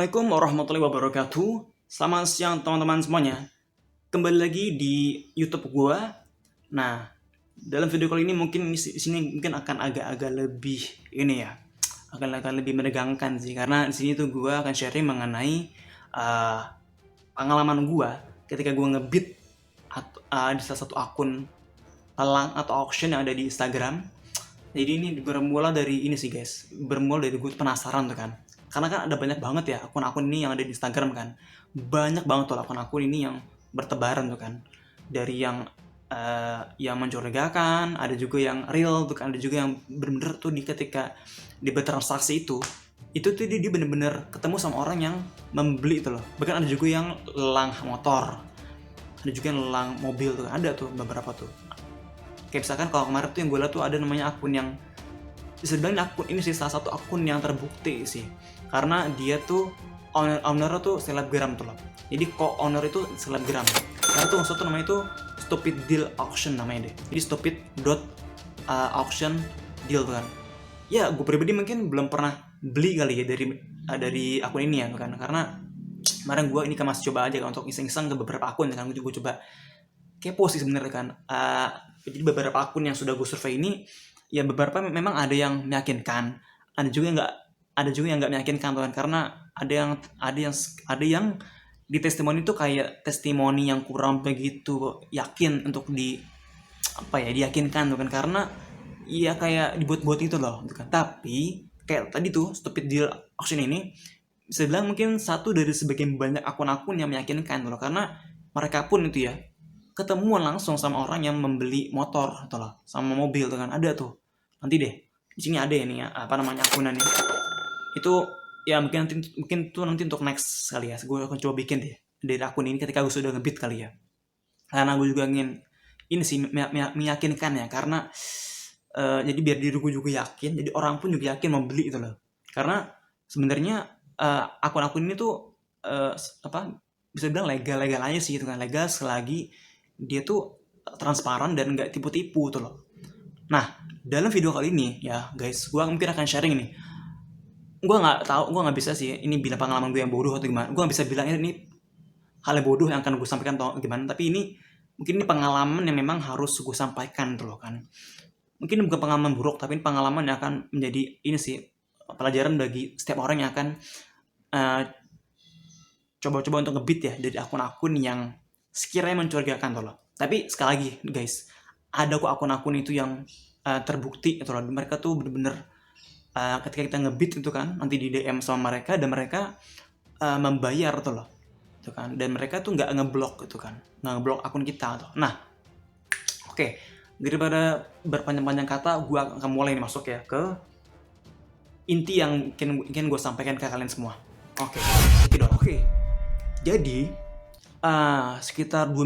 Assalamualaikum warahmatullahi wabarakatuh. Selamat siang teman-teman semuanya. Kembali lagi di YouTube gua. Nah, dalam video kali ini mungkin di sini mungkin akan agak-agak lebih ini ya, akan lebih menegangkan sih, karena di sini tuh gua akan sharing mengenai uh, pengalaman gua ketika gua ngebit di salah satu akun lelang atau auction yang ada di Instagram. Jadi ini bermula dari ini sih guys, bermula dari gue penasaran tuh kan. Karena kan ada banyak banget ya akun-akun ini yang ada di Instagram kan. Banyak banget tuh akun-akun ini yang bertebaran tuh kan. Dari yang mencurigakan, ada juga yang real tuh kan, ada juga yang bener-bener tuh ketika di bertransaksi itu tuh dia bener-bener ketemu sama orang yang membeli itu loh. Bahkan ada juga yang lelang motor, ada juga yang lelang mobil tuh, ada tuh beberapa tuh. Kayak misalkan kalau kemarin tuh yang gue liat tuh ada namanya akun yang bisa dibilang akun ini sih salah satu akun yang terbukti sih, karena dia tuh owner tuh selebgram tuh loh. Jadi co-owner itu selebgram, karena tuh maksudnya namanya tuh stupid deal auction namanya deh. Jadi stupid auction deal tuh kan. Ya gue pribadi mungkin belum pernah beli kali ya dari akun ini ya kan, karena kemarin gue ini kan masih coba aja kan untuk iseng-iseng ke beberapa akun kan. Gue coba kepo sih sebenarnya kan. Jadi beberapa akun yang sudah gue survei ini, ya beberapa memang ada yang meyakinkan, ada juga yang nggak meyakinkan tuh kan, karena ada yang di testimoni itu kayak testimoni yang kurang begitu yakin untuk diyakinkan tuh kan, karena ya kayak dibuat-buat itu loh gitu kan. Tapi kayak tadi tuh stupid deal auction ini bisa bilang mungkin satu dari sebagian banyak akun-akun yang meyakinkan tuh loh, karena mereka pun itu ya ketemuan langsung sama orang yang membeli motor atau lah sama mobil tuh kan. Ada tuh, nanti deh di sini ada ya nih ya, apa namanya akunannya itu ya, mungkin tuh nanti untuk next kali ya gue akan coba bikin deh dari akun ini ketika gue sudah ngebit kali ya, karena gue juga ingin ini sih meyakinkan ya, karena jadi biar diri gue juga yakin, jadi orang pun juga yakin mau beli itu loh. Karena sebenarnya akun-akun ini tuh apa bisa bilang legal aja sih itu kan, legal selagi dia tuh transparan dan nggak tipu-tipu tuh loh. Nah, dalam video kali ini ya guys, gue mungkin akan sharing ini. Gue nggak bisa sih ini bilang pengalaman gue yang bodoh atau gimana. Gue nggak bisa bilang ini hal yang bodoh yang akan gue sampaikan atau gimana. Tapi ini mungkin ini pengalaman yang memang harus gue sampaikan tuh loh kan. Mungkin bukan pengalaman buruk, tapi ini pengalaman yang akan menjadi ini sih pelajaran bagi setiap orang yang akan coba-coba untuk ngebit ya dari akun-akun yang sekiranya mencurigakan tuh loh. Tapi sekali lagi guys, ada kok akun-akun itu yang terbukti itu loh. Mereka tuh bener-bener ketika kita ngebit itu kan, nanti di DM sama mereka dan mereka membayar tuh loh, itu kan. Dan mereka tuh nggak ngeblok itu kan, nggak ngeblok akun kita tuh. Nah, oke, daripada berpanjang-panjang kata, gue akan mulai nih masuk ya ke inti yang ingin gue sampaikan ke kalian semua. Oke. Jadi sekitar 2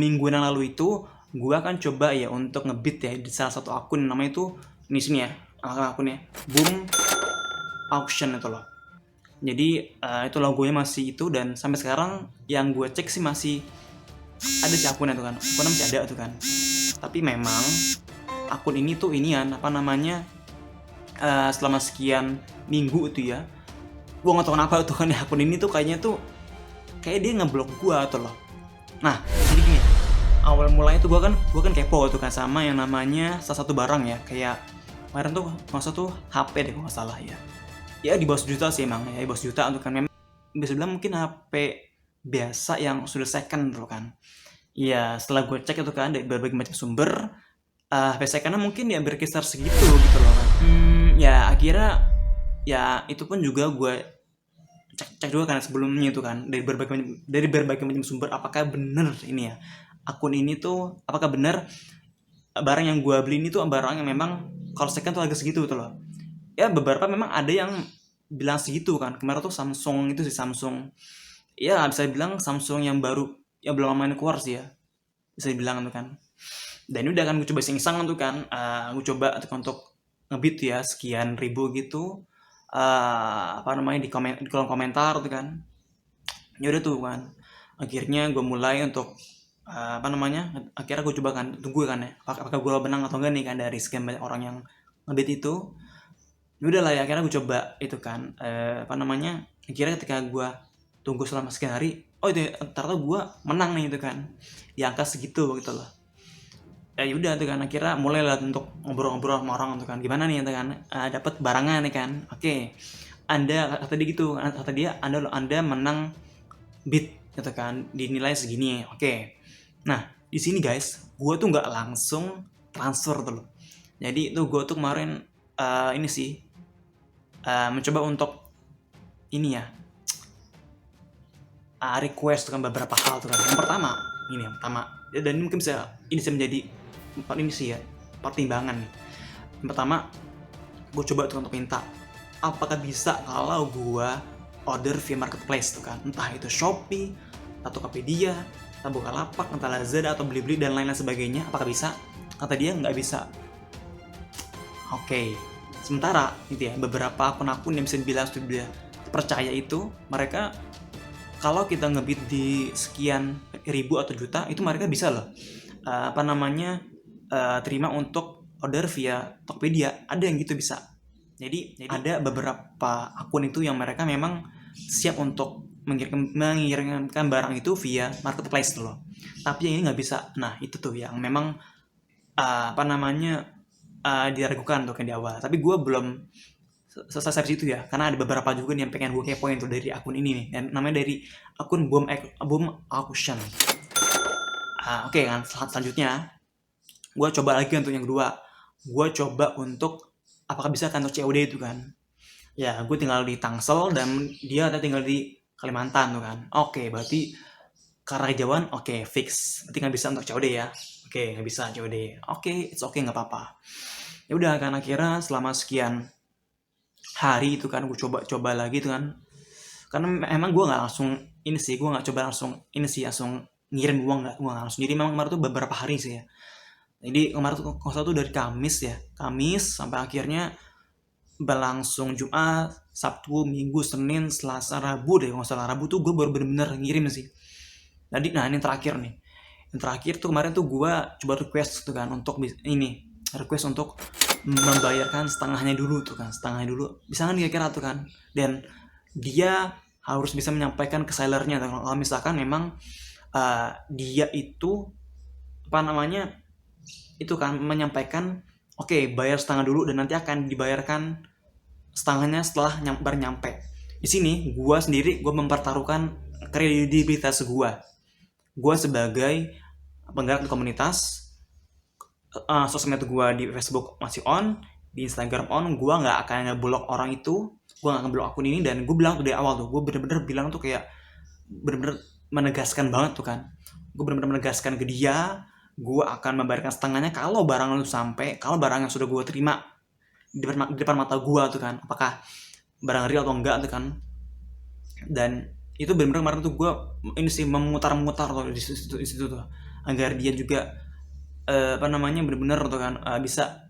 mingguan yang lalu itu gue akan coba ya untuk ngebit ya di salah satu akun, namanya itu ini sini ya, akunnya Boom Auction itu loh. Jadi itu logonya masih itu, dan sampai sekarang yang gue cek sih masih ada sih akunnya tuh kan, akunnya masih ada tuh kan. Tapi memang akun ini tuh inian apa namanya selama sekian minggu itu ya, gue nggak tahu kenapa tuh kan akun ini tuh kayaknya tuh kayak dia ngeblok gue tuh loh. Nah, jadi gini, awal mulanya tuh gue kan kepo tuh kan sama yang namanya salah satu barang ya, kayak kemarin tuh masa tuh HP deh kalau nggak salah ya. Ya di bawah sejuta sih emang ya, di bawah sejuta tuh kan, memang bisa bilang mungkin HP biasa yang sudah second tuh kan. Ya setelah gue cek itu kan dari berbagai macam sumber, HP secondnya mungkin ya berkisar segitu gitu loh kan. Ya akhirnya ya itu pun juga gue cek juga kan sebelumnya itu kan dari berbagai macam sumber, apakah bener ini ya akun ini tuh, apakah bener barang yang gue beli ini tuh barang yang memang kalau second tuh agak segitu tuh loh. Ya beberapa memang ada yang bilang segitu kan. Kemarin tuh Samsung itu sih, Samsung ya bisa bilang Samsung yang baru yang belum lama keluar sih ya, bisa dibilang tuh kan. Dan ini udah kan gue coba iseng-iseng tuh kan, gue coba untuk ngebit ya sekian ribu gitu, apa namanya di kolom komentar tuh kan. Ya udah tuh kan, akhirnya gue mulai untuk apa namanya, akhirnya gue coba kan, tunggu kan ya apakah gue menang atau enggak nih kan dari sekian banyak orang yang ngebit itu. Ya udah lah ya, akhirnya gue coba itu kan apa namanya Akhirnya ketika gue tunggu selama sekian hari, oh itu ternyata gue menang nih itu kan, di angka segitu gitu loh. Ya udah tuh kan, akhirnya mulai lah untuk ngobrol-ngobrol sama orang tuh kan, gimana nih tuh kan, dapat barangan nih kan. Oke, anda kata dia gitu, kata dia anda menang bid gitu kan, dinilai segini. Oke, nah di sini guys, gue tuh nggak langsung transfer tuh loh. Jadi tuh gue tuh kemarin ini sih mencoba untuk ini ya, request tuh kan beberapa hal tuh kan. Yang pertama dan ini mungkin bisa menjadi ini sih ya, pertimbangan nih. Yang pertama, gue coba tuh untuk minta, apakah bisa kalau gue order via marketplace tuh kan, entah itu Shopee, atau Tokopedia, atau Bukalapak, entah Lazada, atau Blibli dan lain-lain sebagainya, apakah bisa? Kata dia nggak bisa. Oke, sementara gitu ya, beberapa akun-akun yang bisa dibilang sudah percaya itu, mereka kalau kita ngebit di sekian ribu atau juta, itu mereka bisa loh terima untuk order via Tokopedia. Ada yang gitu bisa. Jadi ada beberapa akun itu yang mereka memang siap untuk mengirimkan barang itu via marketplace loh. Tapi yang ini nggak bisa. Nah itu tuh yang memang diragukan tuh kan di awal. Tapi gue belum selesai dari situ ya, karena ada beberapa juga nih yang pengen gue kepoin tuh dari akun ini nih, dan namanya dari akun Boom Auction. Oke kan, selanjutnya gue coba lagi untuk yang kedua. Gue coba untuk apakah bisa kantor COD itu kan. Ya gue tinggal di Tangsel dan dia tinggal di Kalimantan tuh kan. Oke, berarti karena kejauhan, oke, fix. Berarti nggak bisa untuk COD ya. Oke, nggak bisa COD. Oke, it's okay, nggak apa-apa. Ya udah kan, akhirnya selama sekian hari itu kan gue coba lagi tuh kan, karena emang gue nggak langsung ini sih, gue nggak coba langsung ini sih, langsung ngirim uang, nggak, gue nggak langsung. Jadi memang kemarin tuh beberapa hari sih ya. Jadi kemarin tuh kalau tuh dari Kamis sampai akhirnya berlangsung Jumat, Sabtu, Minggu, Senin, Selasa, Rabu deh. Kalau nggak salah Rabu tuh gue baru bener-bener ngirim sih. Jadi nah ini terakhir nih. Yang terakhir tuh kemarin tuh gue coba request tuh kan untuk request untuk membayarkan setengahnya dulu tuh kan, setengahnya dulu. Bisa kan kira-kira tuh kan. Dan dia harus bisa menyampaikan ke sellernya tuh, kalau misalkan memang dia itu itu kan menyampaikan oke, bayar setengah dulu dan nanti akan dibayarkan setengahnya setelah baru nyampe. Di sini gue sendiri mempertaruhkan kredibilitas gue sebagai penggerak di komunitas. Sosmed gue di Facebook masih on, di Instagram on. Gue nggak akan ngeblok orang itu, gue nggak ngeblok akun ini. Dan gue bilang tuh dari awal tuh, gue bener-bener bilang tuh kayak bener-bener menegaskan banget tuh kan. Gue bener-bener menegaskan ke dia, gue akan membayarkan setengahnya kalau barang itu sampai, kalau barang yang sudah gue terima di depan mata gue tuh kan, apakah barang real atau enggak tuh kan. Dan itu bener-bener kemarin tuh gue ini sih memutar-mutar tuh di situ tuh, agar dia juga bener-bener tuh kan bisa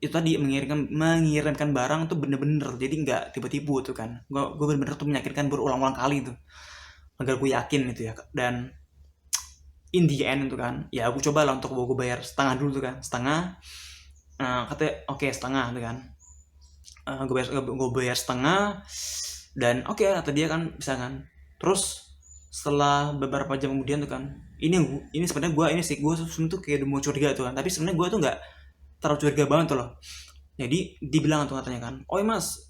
itu tadi mengirimkan barang tuh bener-bener, jadi nggak tiba-tiba tuh kan. Gue bener-bener tuh meyakinkan berulang-ulang kali tuh agar gue yakin gitu ya. Dan in the end itu kan, ya aku coba lah untuk gue bayar setengah dulu tuh kan, setengah. Katanya oke, setengah tuh kan. Gue bayar setengah dan oke, kata dia kan bisa kan. Terus setelah beberapa jam kemudian tuh kan, ini sebenarnya gue tuh kayak udah mau curiga tuh kan, tapi sebenarnya gue tuh nggak terlalu curiga banget tuh loh. Jadi dibilang tuh katanya kan, oh mas,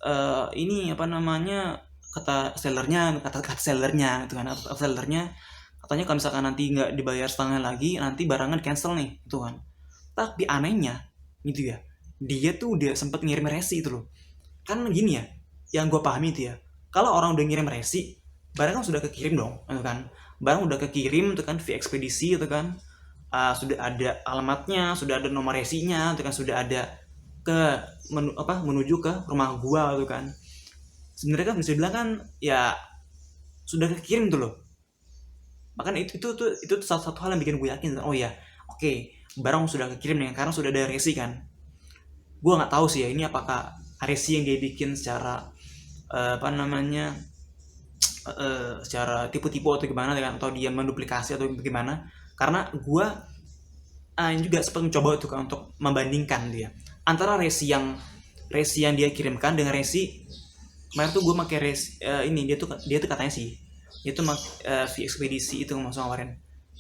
ini kata sellernya itu kan, kata sellernya katanya kalau misalkan nanti nggak dibayar setengah lagi, nanti barangnya cancel nih itu kan. Tapi anehnya gitu ya, dia tuh udah sempet ngirim resi itu loh. Kan gini ya, yang gue pahami itu ya, kalau orang udah ngirim resi, barang kan sudah kekirim dong itu kan. Barang udah kekirim itu kan via ekspedisi itu kan, sudah ada alamatnya, sudah ada nomor resinya itu kan, sudah ada menuju ke rumah gua itu kan. Sebenarnya kan bisa bilang kan ya sudah kekirim tuh loh. Bahkan itu salah satu hal yang bikin gue yakin, oh ya, oke, barang sudah kekirim nih karena sudah ada resi kan. Gue nggak tahu sih ya, ini apakah resi yang dia bikin secara secara tipu-tipu atau gimana kan, atau dia menduplikasi atau gimana. Karena gue juga sempat mencoba tuh kan untuk membandingkan dia antara resi yang dia kirimkan dengan resi kemarin tuh gue pakai ini dia tuh katanya sih dia tuh si ekspedisi itu maksudnya kemarin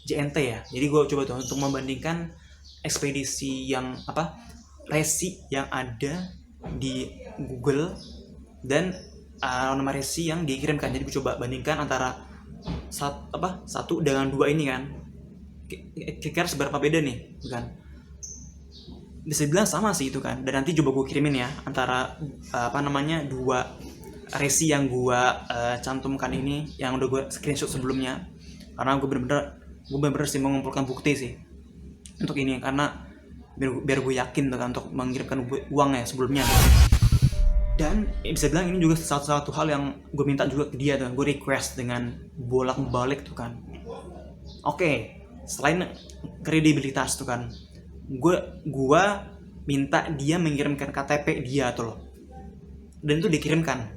JNT ya. Jadi gue coba tuh untuk membandingkan ekspedisi yang apa resi yang ada di Google dan nama resi yang dikirimkan. Jadi gue coba bandingkan antara satu dengan dua ini kan, kira-kira seberapa beda nih kan. Bisa dibilang sama sih itu kan, dan nanti coba gue kirimin ya antara dua resi yang gue cantumkan ini yang udah gue screenshot sebelumnya, karena gue bener-bener sih mengumpulkan bukti sih untuk ini, karena biar gue yakin tuh kan untuk mengirimkan uang ya sebelumnya. Dan bisa bilang ini juga satu hal yang gue minta juga ke dia tuh, gue request dengan bolak-balik tuh kan. Oke, selain kredibilitas tuh kan, gue minta dia mengirimkan KTP dia tuh loh, dan itu dikirimkan.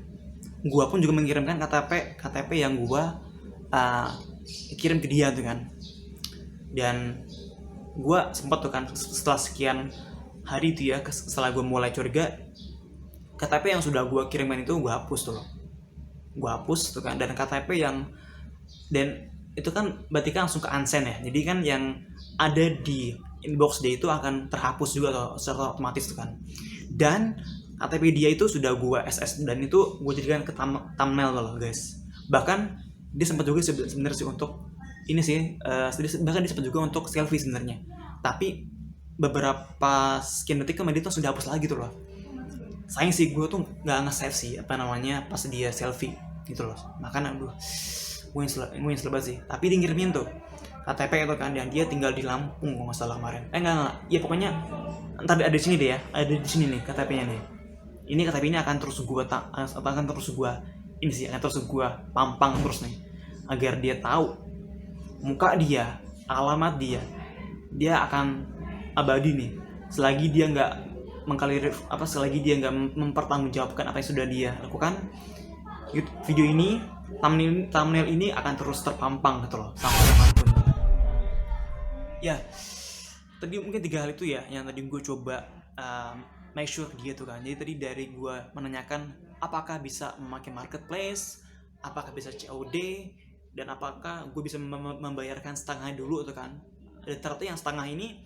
Gue pun juga mengirimkan KTP yang gue kirim ke dia tuh kan. Dan gue sempat tuh kan setelah sekian hari itu ya, setelah gue mulai curiga, KTP yang sudah gue kirimkan itu gue hapus tuh loh, gue hapus tuh kan. Dan itu kan berarti kan langsung ke unsend ya, jadi kan yang ada di inbox dia itu akan terhapus juga tuh secara otomatis tuh kan. Dan KTP dia itu sudah gue SS dan itu gue jadikan ke thumbnail loh guys. Bahkan dia sempat juga sebenarnya sih untuk ini sih, bahkan dia sempat juga untuk selfie sebenarnya, tapi beberapa sekian detik kemudian itu sudah hapus lagi tuh loh. Sayang sih gue tuh nggak nge-save sih pas dia selfie gitu loh. Makanya aduh, gue nyesel banget sih. Tapi dia ngirimin tuh KTP itu kan, dan dia tinggal di Lampung kalau nggak salah kemarin. Enggak, ya pokoknya ntar ada di sini deh ya, ada di sini nih KTP-nya nih. Ini KTP ini akan terus gue akan terus gue pampang terus nih, agar dia tahu muka dia, alamat dia akan abadi nih selagi dia nggak selagi dia nggak mempertanggungjawabkan apa yang sudah dia lakukan. Video ini, thumbnail ini akan terus terpampang gitu loh sampai kapanpun. Ya, tadi mungkin 3 hal itu ya yang tadi gue coba make sure dia tuh kan. Jadi tadi dari gue menanyakan apakah bisa memakai marketplace, apakah bisa COD, dan apakah gue bisa membayarkan setengah dulu tuh kan. Dan ternyata yang setengah ini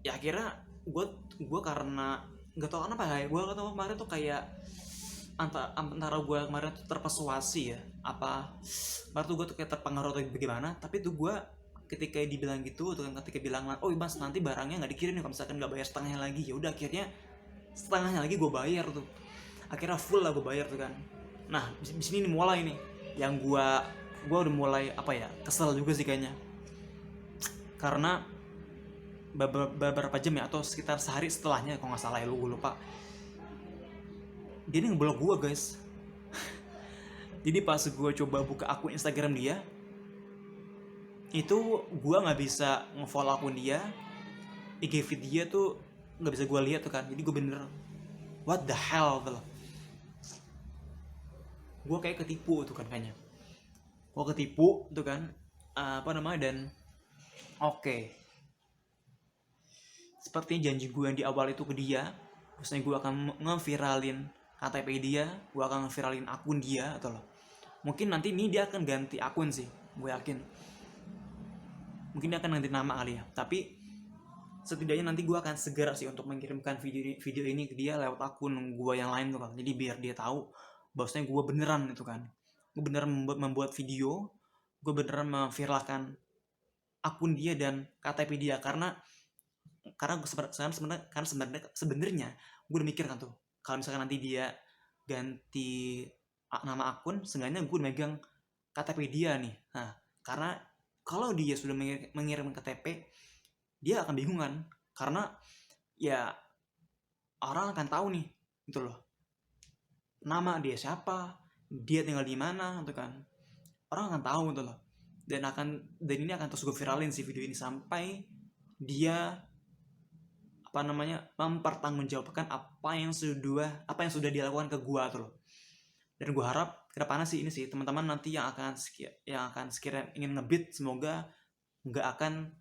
ya akhirnya gue karena nggak tahu kenapa ya, gue tahu kemarin tuh kayak antara gue kemarin tuh terpersuasi ya, kemarin tuh gue tuh kayak terpengaruh atau bagaimana. Tapi tuh gue ketika dibilang gitu tuh kan, ketika bilang oh mas nanti barangnya nggak dikirim nih kalau misalkan nggak bayar setengahnya lagi, ya udah akhirnya setengahnya lagi gue bayar tuh, akhirnya full lah gue bayar tuh kan. Nah di sini nih mulai nih yang gue udah mulai kesel juga sih kayaknya, karena beberapa jam ya atau sekitar sehari setelahnya kalau nggak salah ya, gue lupa, dia ngeblok gue guys. Jadi pas gue coba buka akun Instagram dia, itu gue nggak bisa ngefollow akun dia, IG feed dia tuh nggak bisa gue lihat tuh kan. Jadi gue bener what the hell tuh loh, gue kayak ketipu tuh kan kayaknya, gue ketipu tuh kan dan oke. Seperti janji gue yang di awal itu ke dia, maksudnya gue akan ngeviralin KTP dia, gue akan ngeviralin akun dia atau loh. Mungkin nanti ini dia akan ganti akun sih, gue yakin. Mungkin dia akan ganti nama kali ya. Tapi setidaknya nanti gue akan segera sih untuk mengirimkan video ini ke dia lewat akun gue yang lain tuh kan. Jadi biar dia tahu bahwasanya gue beneran itu kan, gue beneran membuat video, gue beneran memviralkan akun dia dan KTP dia. Karena sebenarnya gue udah mikir kan tuh, kalau misalkan nanti dia ganti nama akun, seenggaknya gue megang KTP dia nih. Nah, karena kalau dia sudah mengirim KTP, dia akan bingung kan, karena ya orang akan tahu nih gitu loh, nama dia siapa, dia tinggal di mana gitu kan, orang akan tahu gitu loh. Dan ini akan terus gue viralin sih video ini sampai dia mempertanggungjawabkan apa yang sudah dilakukan ke gua tuh loh. Dan gua harap kedepannya sih ini sih teman-teman nanti yang akan sekiranya ingin ngebit, semoga nggak akan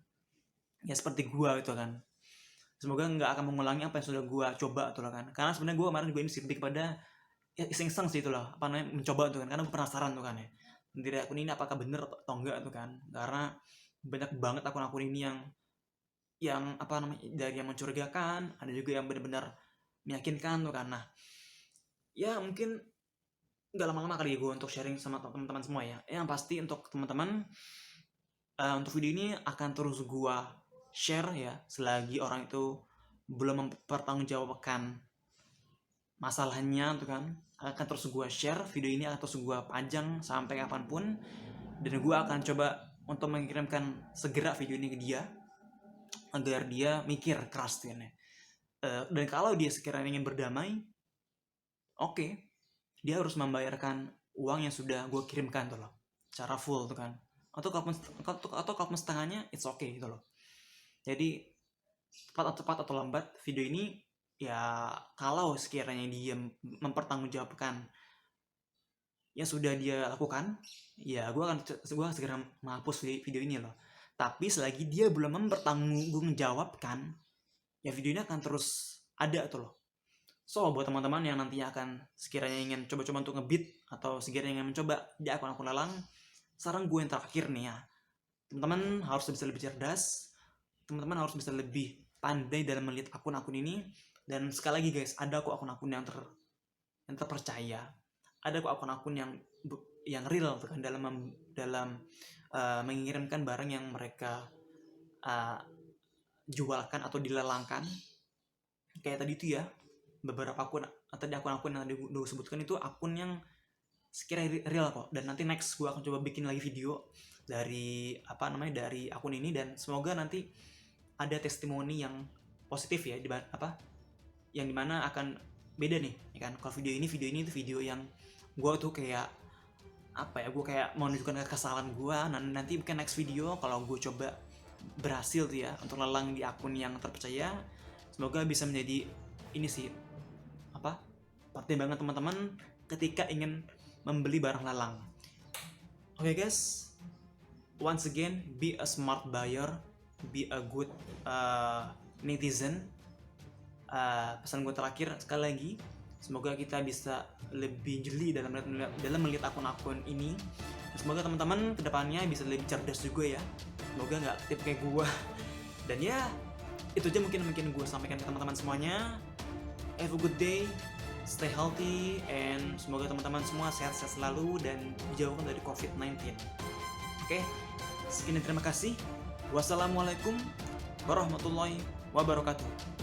ya seperti gua gitu kan, semoga nggak akan mengulangi apa yang sudah gua coba tuh lah kan. Karena sebenarnya gua kemarin juga ini sih lebih kepada ya iseng-iseng sih itu loh, apa namanya, mencoba tuh kan, karena gue penasaran tuh kan ya, dari akun ini apakah bener atau enggak tuh kan, karena banyak banget akun-akun ini yang apa namanya, dari yang mencurigakan, ada juga yang benar-benar meyakinkan tuh kan. Nah, ya mungkin nggak lama-lama kali ya gue untuk sharing sama teman-teman semua ya. Yang pasti untuk teman-teman, untuk video ini akan terus gue share ya, selagi orang itu belum mempertanggungjawabkan masalahnya tuh kan, akan terus gue share video ini, akan terus gue panjang sampai kapanpun, dan gue akan coba untuk mengirimkan segera video ini ke dia agar dia mikir keras tuh kan ya. Dan kalau dia sekiranya ingin berdamai, oke, dia harus membayarkan uang yang sudah gue kirimkan tuh loh, secara full tuh kan, atau kalaupun setengahnya it's okay gitu loh. Jadi cepat atau lambat video ini, ya kalau sekiranya dia mempertanggungjawabkan yang sudah dia lakukan, ya gue akan segera menghapus video ini loh. Tapi selagi dia belum mempertanggungjawabkan, ya video ini akan terus ada tuh loh. So buat teman-teman yang nantinya akan sekiranya ingin coba-coba untuk ngebit atau sekiranya ingin mencoba di akun-akun lelang, saran gue yang terakhir nih ya, teman-teman harus bisa lebih cerdas, teman-teman harus bisa lebih pandai dalam melihat akun-akun ini. Dan sekali lagi guys, ada kok akun-akun yang terpercaya, ada kok akun-akun yang real kan dalam mengirimkan barang yang mereka jualkan atau dilelangkan. Kayak tadi itu ya, beberapa akun atau di akun-akun yang tadi gue sebutkan itu akun yang sekiranya real kok. Dan nanti next gue akan coba bikin lagi video dari dari akun ini, dan semoga nanti ada testimoni yang positif ya, yang dimana akan beda nih ya kan. Kalau video ini itu video yang gue tuh kayak gue kayak mau menunjukkan kekesalan gue. Nanti mungkin next video kalau gue coba berhasil tuh ya untuk lelang di akun yang terpercaya, semoga bisa menjadi ini sih pertimbangan teman-teman ketika ingin membeli barang lelang. Oke guys, once again, be a smart buyer, be a good netizen. Pesan gue terakhir sekali lagi, semoga kita bisa lebih jeli dalam melihat akun-akun ini. Dan semoga teman-teman kedepannya bisa lebih cerdas juga ya, semoga nggak tip kayak gue. Dan ya itu aja mungkin gue sampaikan ke teman-teman semuanya. Have a good day, stay healthy, and semoga teman-teman semua sehat-sehat selalu dan dijauhkan dari COVID-19. Oke, sekian dan terima kasih. Wassalamualaikum warahmatullahi wabarakatuh.